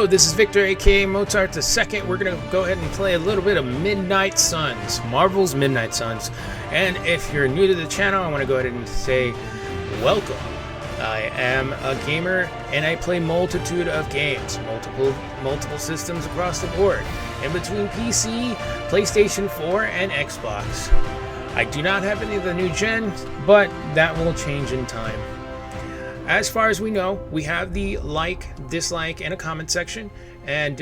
this is Victor, aka Mozart II. We're gonna go ahead and play a little bit of Midnight Suns, Marvel's Midnight Suns. And if you're new to the channel, I want to go ahead and say welcome. I am a gamer and I play multitude of games, multiple systems across the board, in between PC, PlayStation 4, and Xbox. I do not have any of the new gen, but that will change in time. As far as we know, we have the like, dislike, and a comment section. And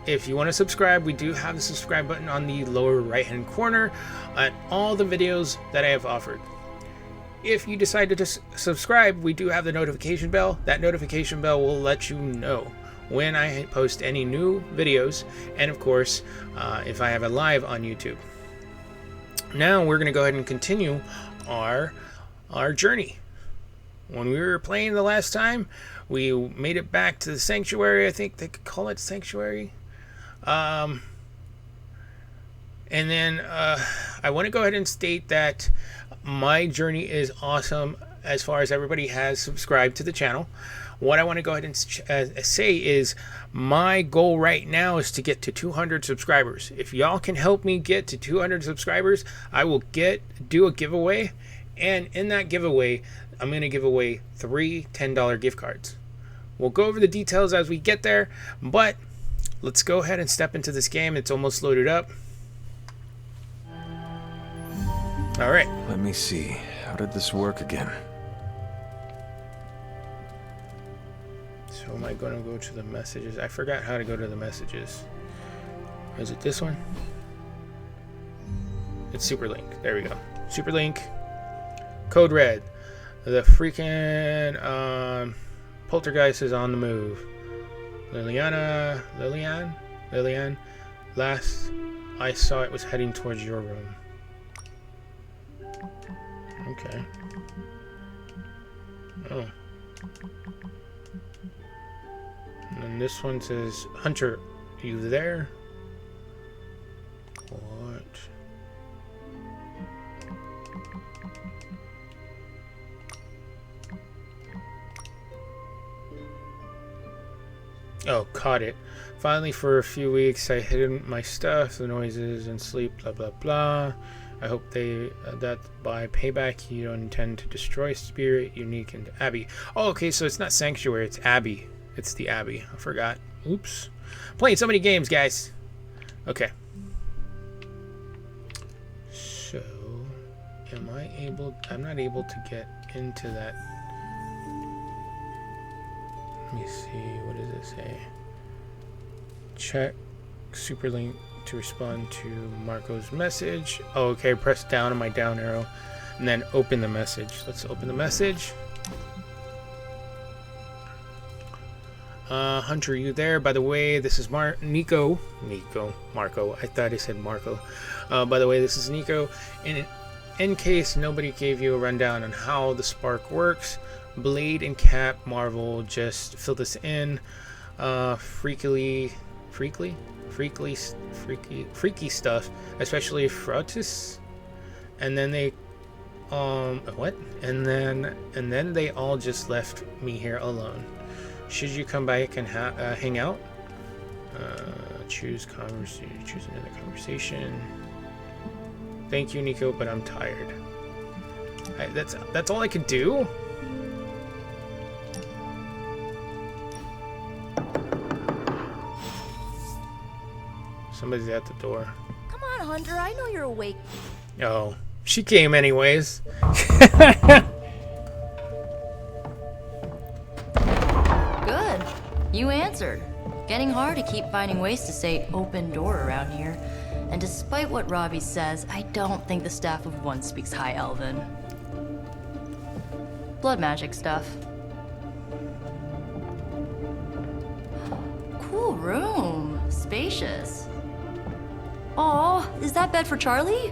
if you want to subscribe, we do have the subscribe button on the lower right hand corner on all the videos that I have offered. If you decide to subscribe, we do have the notification bell. That notification bell will let you know when I post any new videos, and of course, if I have a live on YouTube. Now we're going to go ahead and continue our journey. When we were playing the last time, we made it back to the sanctuary. I think they could call it sanctuary. And then I want to go ahead and state that my journey is awesome as far as everybody has subscribed to the channel. What I want to go ahead and say is my goal right now is to get to 200 subscribers. If y'all can help me get to 200 subscribers, I will do a giveaway. And in that giveaway, I'm going to give away 3 $10 gift cards. We'll go over the details as we get there, but let's go ahead and step into this game. It's almost loaded up. All right. Let me see. How did this work again? So am I going to go to the messages? I forgot how to go to the messages. Is it this one? It's Superlink. There we go. Superlink. Code red. The freaking poltergeist is on the move. Lilian. Last I saw it was heading towards your room. Okay. Oh. And then this one says, Hunter, you there? What? Oh, caught it. Finally, for a few weeks, I hid my stuff, the noises, and sleep, blah, blah, blah. I hope that by payback, you don't intend to destroy Spirit, Unique, and Abbey. Oh, okay, so it's not Sanctuary, it's Abbey. It's the Abbey. I forgot. Oops. Playing so many games, guys. Okay. So, am I able... I'm not able to get into that... Let me see, what does it say? Check Superlink to respond to Marco's message. Oh, okay, press down on my down arrow and then open the message. Let's open the message. Hunter, you there? By the way, this is Marco. I thought I said Marco. By the way, this is Nico. In case nobody gave you a rundown on how the spark works, Blade and Cap Marvel just fill this in. Freaky stuff, especially Fruitus. And then they what? And then they all just left me here alone. Should you come back and hang out? Choose another conversation. Thank you, Nico, but I'm tired. That's all I could do. Somebody's at the door. Come on, Hunter. I know you're awake. Oh, she came anyways. Good. You answered. Getting hard to keep finding ways to say open door around here. And despite what Robbie says, I don't think the staff of one speaks High Elven. Blood magic stuff. Cool room. Spacious. Aw, is that bed for Charlie?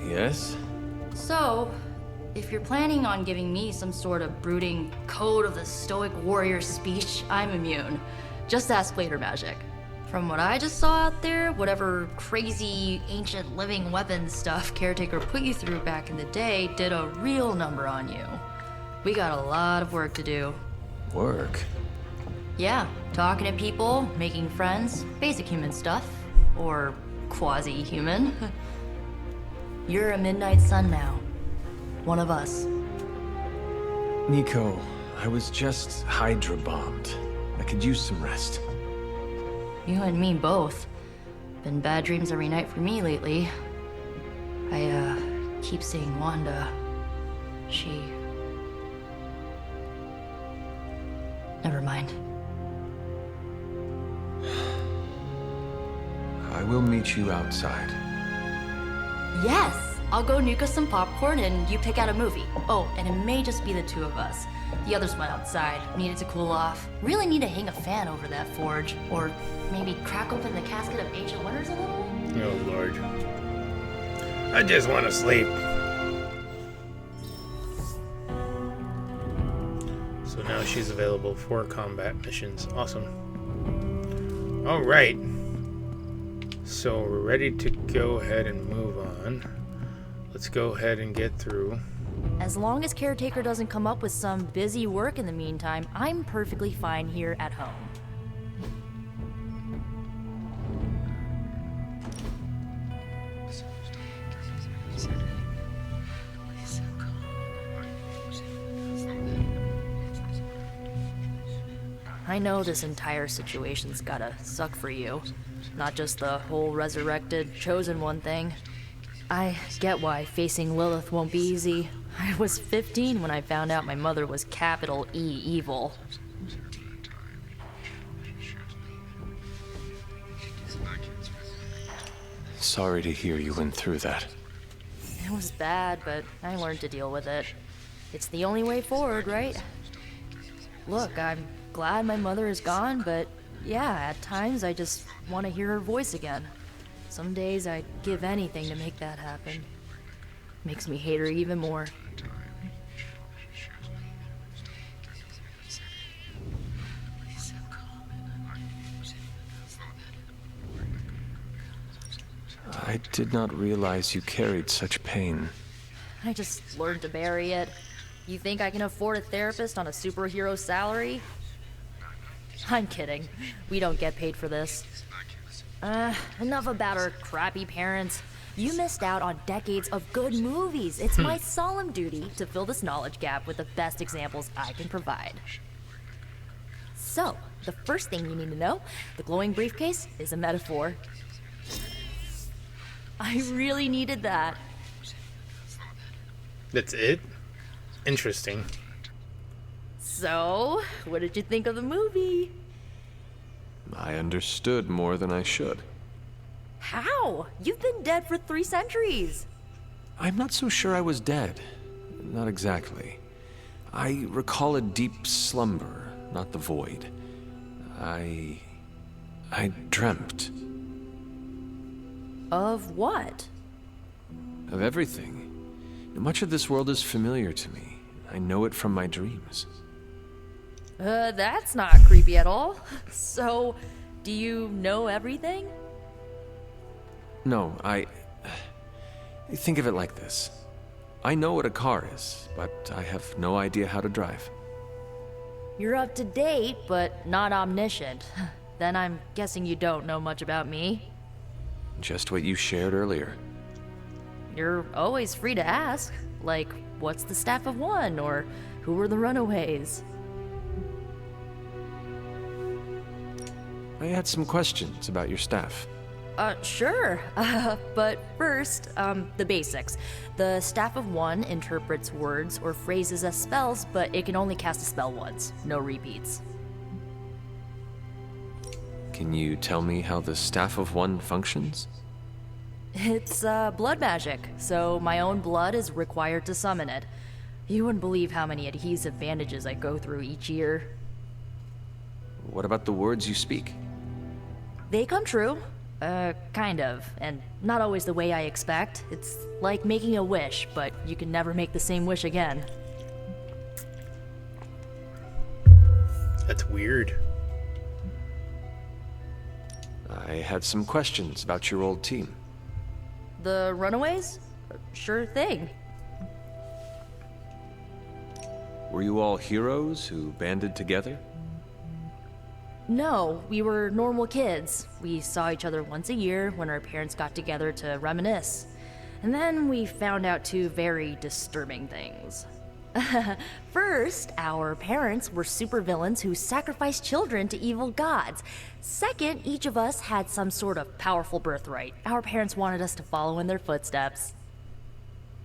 Yes? So, if you're planning on giving me some sort of brooding code of the stoic warrior speech, I'm immune. Just ask later, Magic. From what I just saw out there, whatever crazy ancient living weapons stuff Caretaker put you through back in the day did a real number on you. We got a lot of work to do. Work? Yeah, talking to people, making friends, basic human stuff. Or quasi-human. You're a Midnight Sun now. One of us. Nico, I was just Hydra bombed. I could use some rest. You and me both. Been bad dreams every night for me lately. I, keep seeing Wanda. She... Never mind. I will meet you outside. Yes! I'll go nuke us some popcorn and you pick out a movie. Oh, and it may just be the two of us. The others went outside, needed to cool off. Really need to hang a fan over that forge. Or maybe crack open the casket of Ancient Wonders a little? Oh, Lord. I just want to sleep. So now she's available for combat missions. Awesome. Alright. So we're ready to go ahead and move on. Let's go ahead and get through. As long as Caretaker doesn't come up with some busy work in the meantime, I'm perfectly fine here at home. I know this entire situation's gotta suck for you. Not just the whole resurrected, chosen one thing. I get why facing Lilith won't be easy. I was 15 when I found out my mother was capital E evil. Sorry to hear you went through that. It was bad, but I learned to deal with it. It's the only way forward, right? Look, I'm glad my mother is gone, but yeah, at times I just want to hear her voice again. Some days I'd give anything to make that happen. Makes me hate her even more. I did not realize you carried such pain. I just learned to bury it. You think I can afford a therapist on a superhero salary? I'm kidding. We don't get paid for this. Enough about our crappy parents. You missed out on decades of good movies. It's my solemn duty to fill this knowledge gap with the best examples I can provide. So, the first thing you need to know, the glowing briefcase is a metaphor. I really needed that. That's it? Interesting. So, what did you think of the movie? I understood more than I should. How? You've been dead for 3 centuries. I'm not so sure I was dead. Not exactly. I recall a deep slumber, not the void. I dreamt. Of what? Of everything. Much of this world is familiar to me. I know it from my dreams. That's not creepy at all. So, do you know everything? No, think of it like this. I know what a car is, but I have no idea how to drive. You're up to date, but not omniscient. Then I'm guessing you don't know much about me. Just what you shared earlier. You're always free to ask. Like, what's the staff of one? Or who were the runaways? I had some questions about your staff. Sure. But first, the basics. The Staff of One interprets words or phrases as spells, but it can only cast a spell once. No repeats. Can you tell me how the Staff of One functions? It's, blood magic, so my own blood is required to summon it. You wouldn't believe how many adhesive bandages I go through each year. What about the words you speak? They come true. Kind of, and not always the way I expect. It's like making a wish, but you can never make the same wish again. That's weird. I had some questions about your old team. The runaways? Sure thing. Were you all heroes who banded together? No, we were normal kids. We saw each other once a year when our parents got together to reminisce. And then we found out two very disturbing things. First, our parents were supervillains who sacrificed children to evil gods. Second, each of us had some sort of powerful birthright. Our parents wanted us to follow in their footsteps.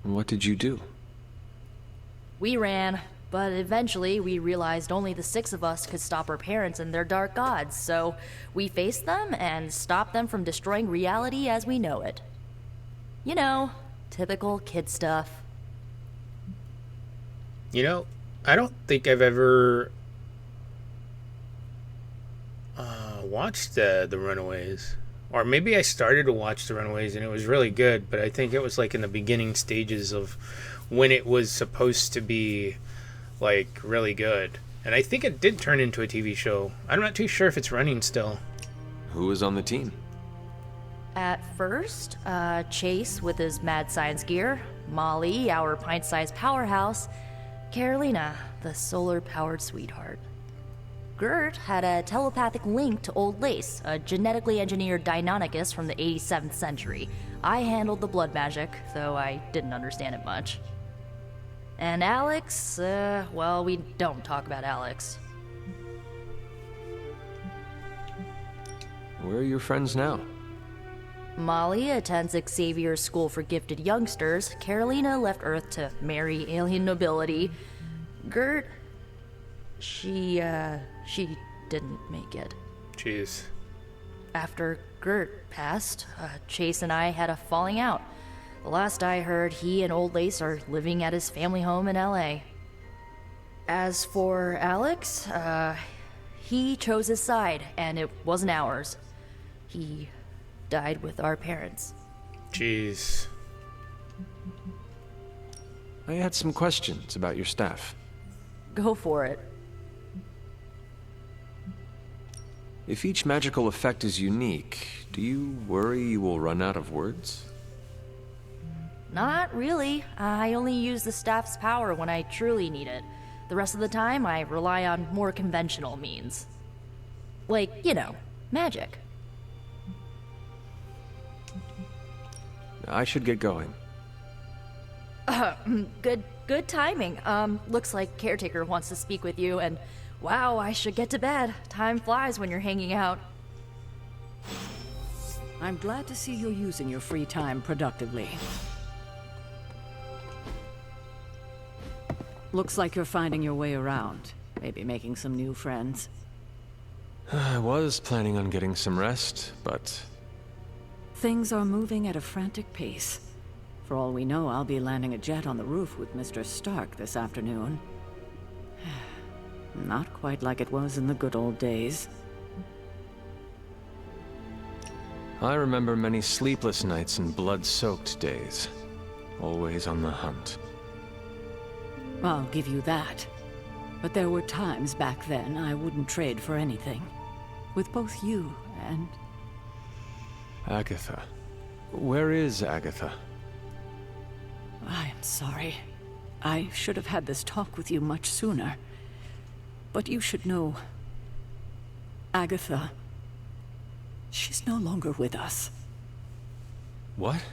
What did you do? We ran, but eventually we realized only the six of us could stop our parents and their dark gods, so we faced them and stopped them from destroying reality as we know it. You know, typical kid stuff. You know, I don't think I've ever watched the Runaways. Or maybe I started to watch the Runaways and it was really good, but I think it was like in the beginning stages of when it was supposed to be like really good. And I think it did turn into a TV show. I'm not too sure if it's running still. Who was on the team? At first, Chase with his mad science gear, Molly, our pint-sized powerhouse, Carolina, the solar-powered sweetheart. Gert had a telepathic link to Old Lace, a genetically engineered Deinonychus from the 87th century. I handled the blood magic, though I didn't understand it much. And Alex, well, we don't talk about Alex. Where are your friends now? Molly attends Xavier's School for Gifted Youngsters. Carolina left Earth to marry alien nobility. Gert, she didn't make it. Jeez. After Gert passed, Chase and I had a falling out. The last I heard, he and Old Lace are living at his family home in LA. As for Alex, he chose his side, and it wasn't ours. He died with our parents. Jeez. I had some questions about your staff. Go for it. If each magical effect is unique, do you worry you will run out of words? Not really. I only use the staff's power when I truly need it. The rest of the time, I rely on more conventional means. Like, you know, magic. I should get going. Good timing. Looks like Caretaker wants to speak with you, and wow, I should get to bed. Time flies when you're hanging out. I'm glad to see you're using your free time productively. Looks like you're finding your way around. Maybe making some new friends. I was planning on getting some rest, but... Things are moving at a frantic pace. For all we know, I'll be landing a jet on the roof with Mr. Stark this afternoon. Not quite like it was in the good old days. I remember many sleepless nights and blood-soaked days. Always on the hunt. I'll give you that. But there were times back then I wouldn't trade for anything. With both you and... Agatha. Where is Agatha? I am sorry. I should have had this talk with you much sooner. But you should know... Agatha... She's no longer with us. What?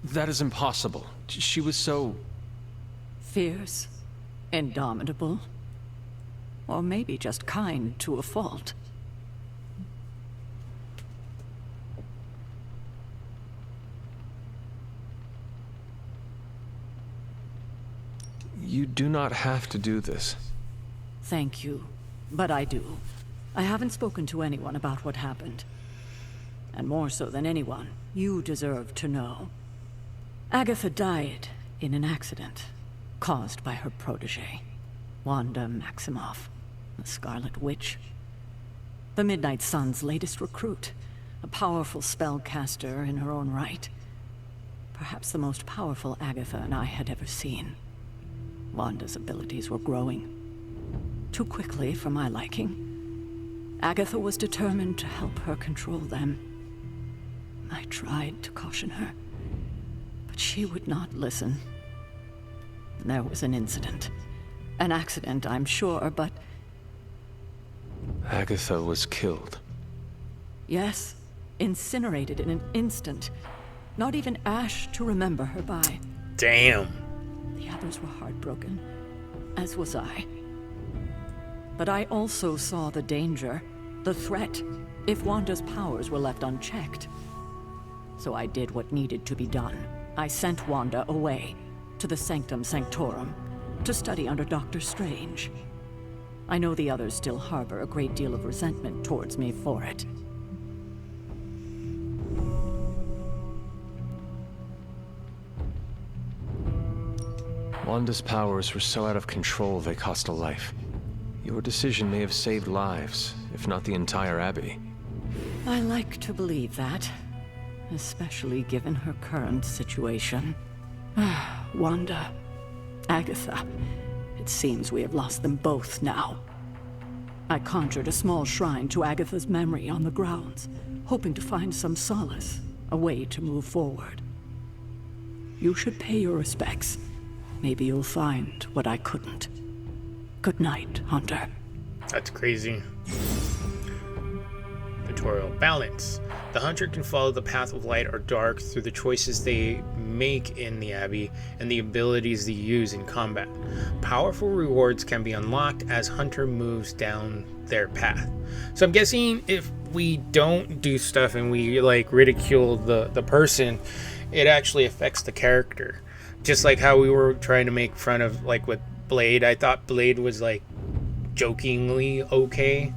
That is impossible. She was so... Fierce, indomitable, or maybe just kind to a fault. You do not have to do this. Thank you, but I do. I haven't spoken to anyone about what happened. And more so than anyone, you deserve to know. Agatha died in an accident. Caused by her protege, Wanda Maximoff, the Scarlet Witch. The Midnight Sun's latest recruit, a powerful spellcaster in her own right. Perhaps the most powerful Agatha and I had ever seen. Wanda's abilities were growing. Too quickly for my liking. Agatha was determined to help her control them. I tried to caution her, but she would not listen. There was an incident. An accident, I'm sure, but... Agatha was killed. Yes, incinerated in an instant. Not even ash to remember her by. Damn. The others were heartbroken, as was I. But I also saw the danger, the threat, if Wanda's powers were left unchecked. So I did what needed to be done. I sent Wanda away, to the Sanctum Sanctorum, to study under Doctor Strange. I know the others still harbor a great deal of resentment towards me for it. Wanda's powers were so out of control they cost a life. Your decision may have saved lives, if not the entire Abbey. I like to believe that, especially given her current situation. Wanda, Agatha, it seems we have lost them both now. I conjured a small shrine to Agatha's memory on the grounds, hoping to find some solace, a way to move forward. You should pay your respects. Maybe you'll find what I couldn't. Good night, Hunter. That's crazy. Tutorial. Balance. The hunter can follow the path of light or dark through the choices they make in the Abbey and the abilities they use in combat. Powerful rewards can be unlocked as hunter moves down their path. So I'm guessing if we don't do stuff and we like ridicule the person, it actually affects the character. Just like how we were trying to make fun of, like, with Blade. I thought Blade was, like, jokingly okay.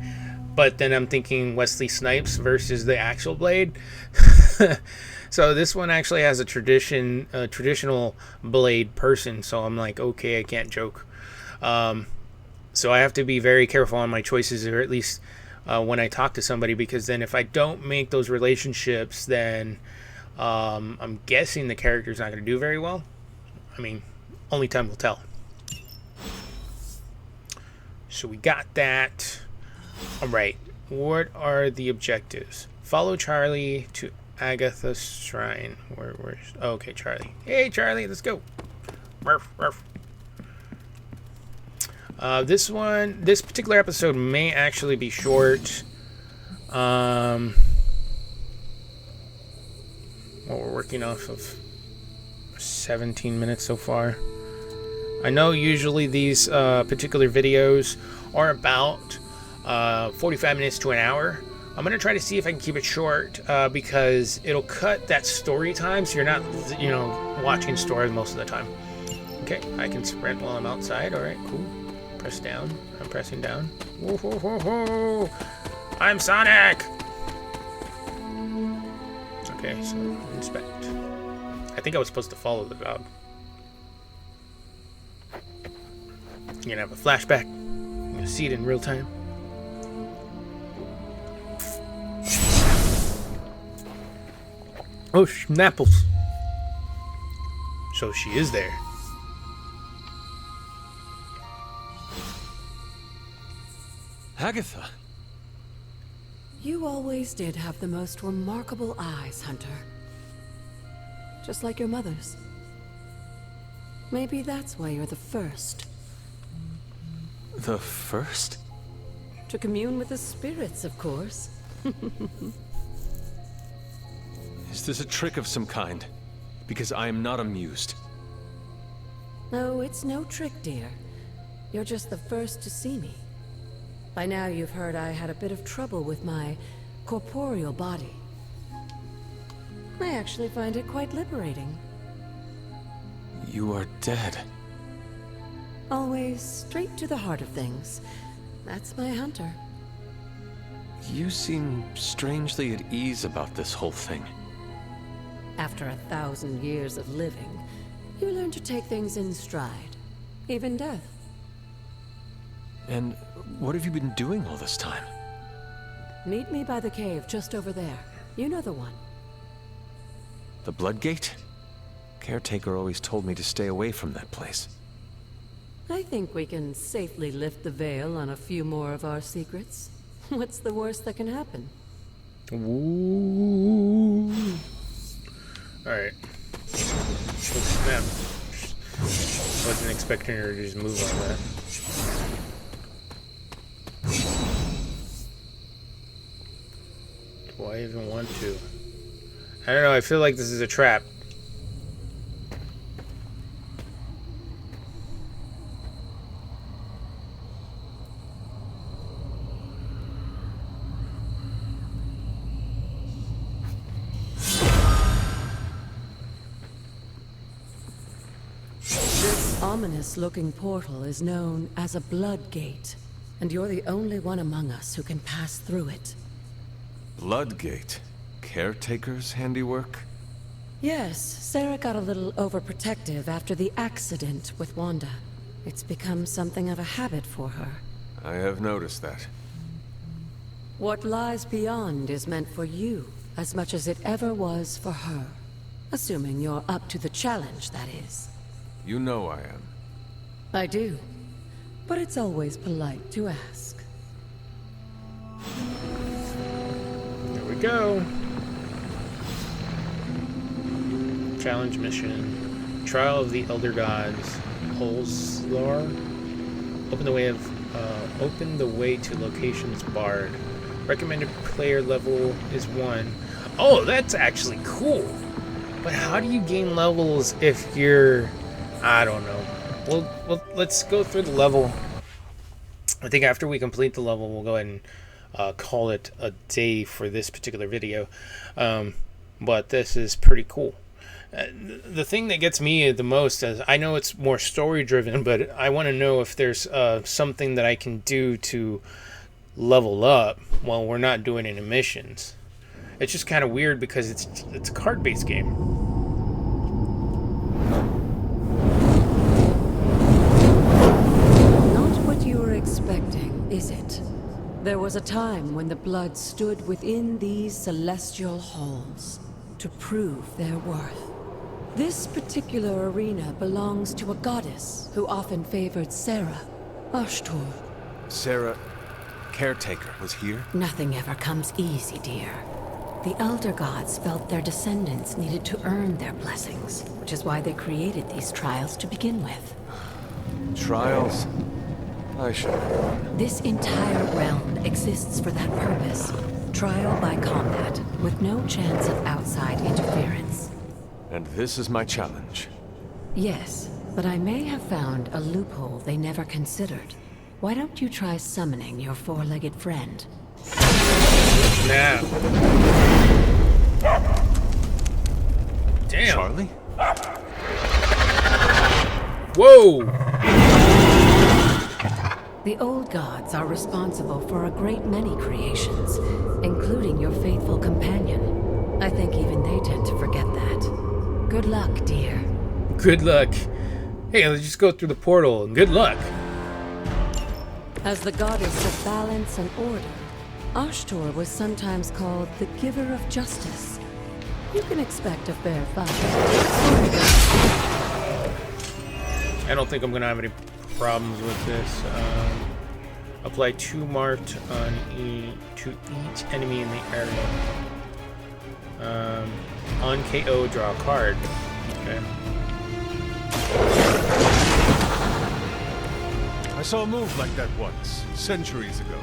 But then I'm thinking Wesley Snipes versus the actual Blade. So this one actually has a traditional Blade person. So I'm like, okay, I can't joke. So I have to be very careful on my choices, or at least when I talk to somebody. Because then if I don't make those relationships, then I'm guessing the character's not going to do very well. I mean, only time will tell. So we got that. All right. What are the objectives? Follow Charlie to Agatha's shrine. Where's? Oh, okay, Charlie. Hey, Charlie, let's go. Ruff, ruff. This particular episode may actually be short. What we're working off of 17 minutes so far. I know usually these particular videos are about 45 minutes to an hour. I'm going to try to see if I can keep it short because it'll cut that story time so you're not, watching stories most of the time. Okay, I can sprint while I'm outside. All right, cool. Press down. I'm pressing down. Whoa, whoa, whoa, whoa. I'm Sonic! Okay, so inspect. I think I was supposed to follow the dog. You're gonna have a flashback. You're gonna see it in real time. Oh, schnapples. So she is there. Agatha! You always did have the most remarkable eyes, Hunter. Just like your mother's. Maybe that's why you're the first. The first? To commune with the spirits, of course. Is this a trick of some kind? Because I am not amused. No, it's no trick, dear. You're just the first to see me. By now you've heard I had a bit of trouble with my corporeal body. I actually find it quite liberating. You are dead. Always straight to the heart of things. That's my Hunter. You seem strangely at ease about this whole thing. After 1,000 years of living, you learn to take things in stride. Even death. And what have you been doing all this time? Meet me by the cave just over there. You know the one. The Blood Gate? Caretaker always told me to stay away from that place. I think we can safely lift the veil on a few more of our secrets. What's the worst that can happen? Ooh. Alright. Oh, snap. Wasn't expecting her to just move on that. even want to. I don't know, I feel like this is a trap. This ominous-looking portal is known as a blood gate, and you're the only one among us who can pass through it. Bloodgate? Caretaker's handiwork? Yes, Sarah got a little overprotective after the accident with Wanda. It's become something of a habit for her. I have noticed that. What lies beyond is meant for you as much as it ever was for her. Assuming you're up to the challenge, that is. You know I am. I do. But it's always polite to ask. There we go. Challenge mission. Trial of the Elder Gods. Holzlar. Open the way to locations barred. Recommended player level is 1. Oh, that's actually cool. But how do you gain levels if you're... I don't know. Well, let's go through the level. I think after we complete the level, we'll go ahead and call it a day for this particular video. But this is pretty cool. The thing that gets me the most is, I know it's more story driven, but I want to know if there's something that I can do to level up while we're not doing any missions. It's just kind of weird because it's a card-based game. Not what you were expecting, is it? There was a time when the blood stood within these celestial halls to prove their worth. This particular arena belongs to a goddess who often favored Sarah, Ashtor. Sarah, caretaker, was here? Nothing ever comes easy, dear. The Elder Gods felt their descendants needed to earn their blessings, which is why they created these trials to begin with. Trials? I should have known. This entire realm exists for that purpose. Trial by combat, with no chance of outside interference. And this is my challenge. Yes, but I may have found a loophole they never considered. Why don't you try summoning your four-legged friend? Now. Damn. Charlie? Whoa! The old gods are responsible for a great many creations, including your faithful companion. I think even they tend to forget that. Good luck, dear. Good luck. Hey, let's just go through the portal. Good luck. As the goddess of balance and order, Ashtor was sometimes called the giver of justice. You can expect a fair fight. I don't think I'm gonna have any problems with this. Apply 2 marked to each enemy in the area. On KO, draw a card. Okay. I saw a move like that once, centuries ago.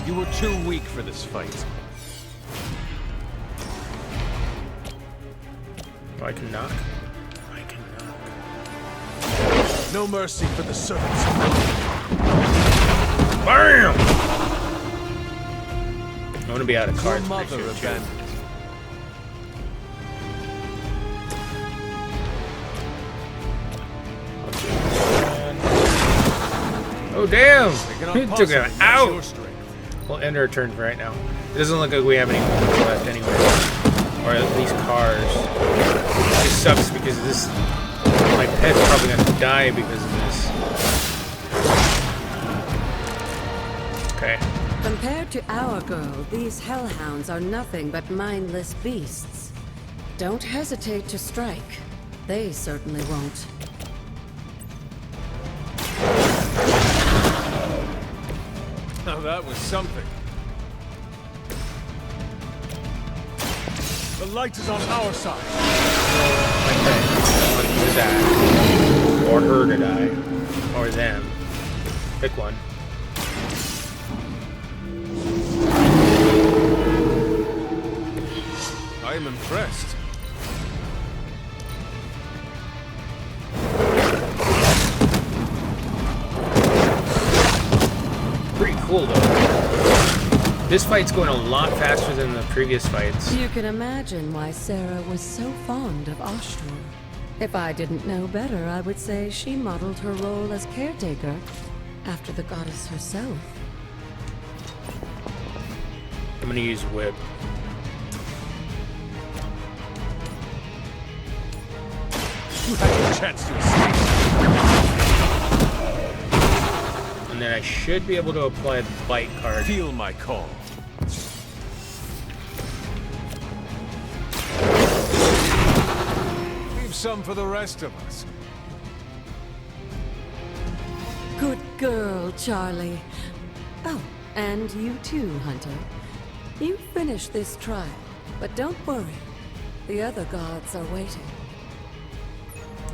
You were too weak for this fight. Oh, I can knock. I can knock. No mercy for the servants. BAM! I want to be out of Your cards. mother abandoned. Oh damn! They He cannot took it possibly match your out. strength. We'll end our turn for right now. It doesn't look like we have any moves left anyway, or at least cars. It just sucks because this. My pet's probably gonna die because of this. Okay. Compared to our girl, these hellhounds are nothing but mindless beasts. Don't hesitate to strike. They certainly won't. Now that was something. The light is on our side. Okay. I want to do that. Or her to die. Or them. Pick one. I am impressed. Pretty cool though. This fight's going a lot faster than the previous fights. You can imagine why Sarah was so fond of Ashtur. If I didn't know better, I would say she modeled her role as caretaker after the goddess herself. I'm gonna use whip. You had your chance to escape. And then I should be able to apply the bite card. Feel my call. Leave some for the rest of us. Good girl, Charlie. Oh, and you too, Hunter. You finished this trial, but don't worry. The other gods are waiting.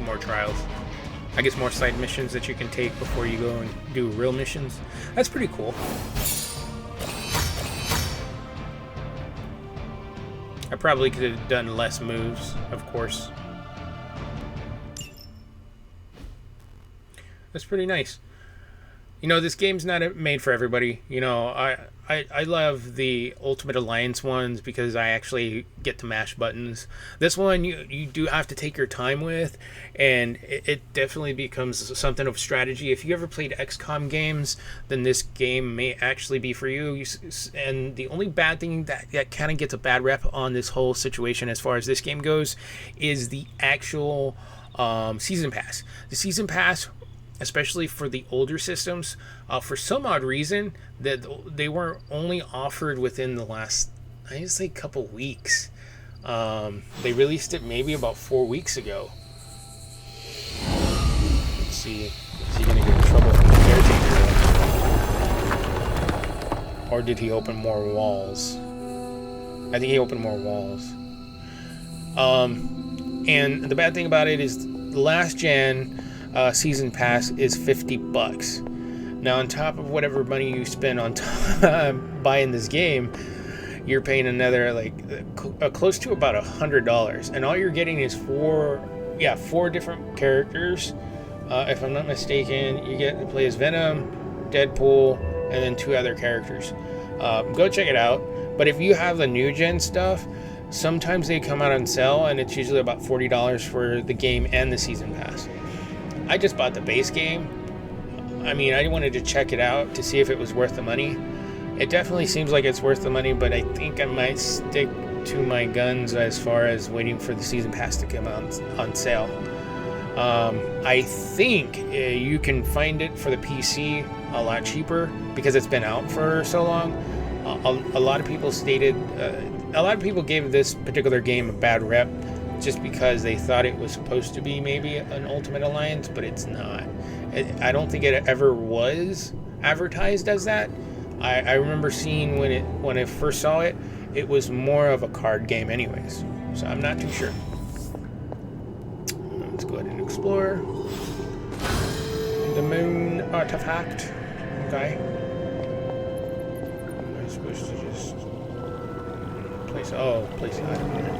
More trials. I guess more side missions that you can take before you go and do real missions. That's pretty cool. I probably could have done less moves, of course. That's pretty nice. You know, this game's not made for everybody. You know, I love the Ultimate Alliance ones because I actually get to mash buttons. This one you do have to take your time with, and it definitely becomes something of strategy. If you ever played XCOM games, then this game may actually be for you. And the only bad thing that kind of gets a bad rep on this whole situation as far as this game goes is the actual Season Pass. The Season Pass, especially for the older systems, for some odd reason, that they were only offered within the last, I would say, couple weeks. They released it maybe about 4 weeks ago. Let's see, is he gonna get in trouble from the caretaker? Or did he open more walls? I think he opened more walls. And the bad thing about it is the last gen Season Pass is $50. Now, on top of whatever money you spend on buying this game, you're paying another close to about $100, and all you're getting is four different characters. If I'm not mistaken, you get to play as Venom, Deadpool, and then 2 other characters. Go check it out. But if you have the new gen stuff, sometimes they come out on sale, and it's usually about $40 for the game and the Season Pass. I just bought the base game. I mean, I wanted to check it out to see if it was worth the money. It definitely seems like it's worth the money, but I think I might stick to my guns as far as waiting for the Season Pass to come out on sale. I think you can find it for the PC a lot cheaper because it's been out for so long. A lot of people gave this particular game a bad rep just because they thought it was supposed to be maybe an Ultimate Alliance, but it's not. I don't think it ever was advertised as that. I remember seeing when I first saw it, it was more of a card game anyways. So I'm not too sure. Let's go ahead and explore. The moon artifact. Okay. Am I supposed to just place the item here?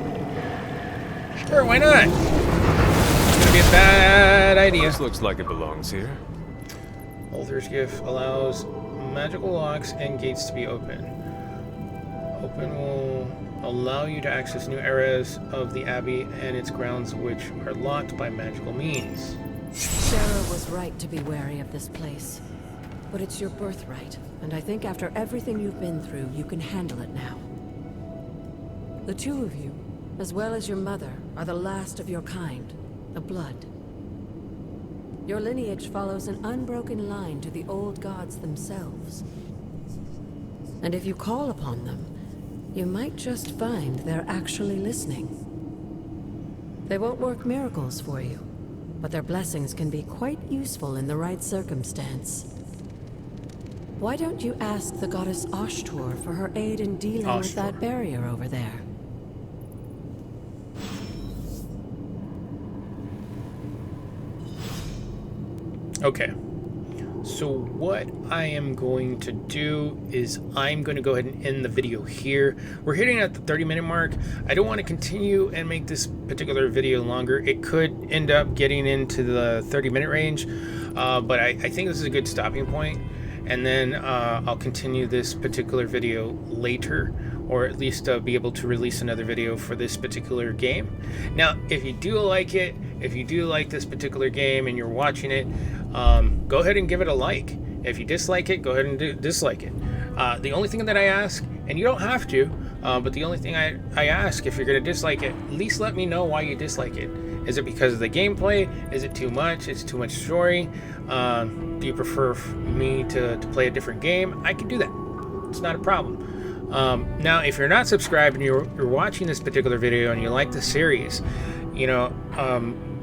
Sure, why not? It's gonna be a bad idea. This looks like it belongs here. Ulthur's Gift allows magical locks and gates to be open. Open will allow you to access new areas of the Abbey and its grounds which are locked by magical means. Sarah was right to be wary of this place. But it's your birthright, and I think after everything you've been through, you can handle it now. The 2 of you, as well as your mother, are the last of your kind, the Blood. Your lineage follows an unbroken line to the old gods themselves. And if you call upon them, you might just find they're actually listening. They won't work miracles for you, but their blessings can be quite useful in the right circumstance. Why don't you ask the goddess Ashtur for her aid in dealing with that barrier over there? Okay. So what I am going to do is I'm going to go ahead and end the video here. We're hitting at the 30-minute mark. I don't want to continue and make this particular video longer. It could end up getting into the 30-minute range, but I think this is a good stopping point. And then I'll continue this particular video later, or at least be able to release another video for this particular game. Now, if you do like it, if you do like this particular game and you're watching it, go ahead and give it a like. If you dislike it, go ahead and dislike it. The only thing that I ask, and you don't have to, but the only thing I ask, if you're going to dislike it, at least let me know why you dislike it. Is it because of the gameplay? Is it too much? Is it too much story? Do you prefer me to play a different game? I can do that. It's not a problem. Now, if you're not subscribed and you're watching this particular video and you like the series, you know,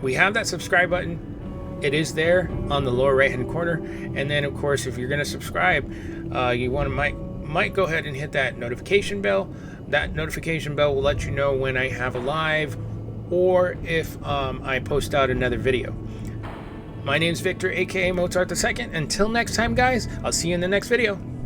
we have that subscribe button. It is there on the lower right hand corner. And then, of course, if you're going to subscribe, you might go ahead and hit that notification bell. That notification bell will let you know when I have a live or if I post out another video. My name's Victor, aka Mozart II. Until next time, guys, I'll see you in the next video.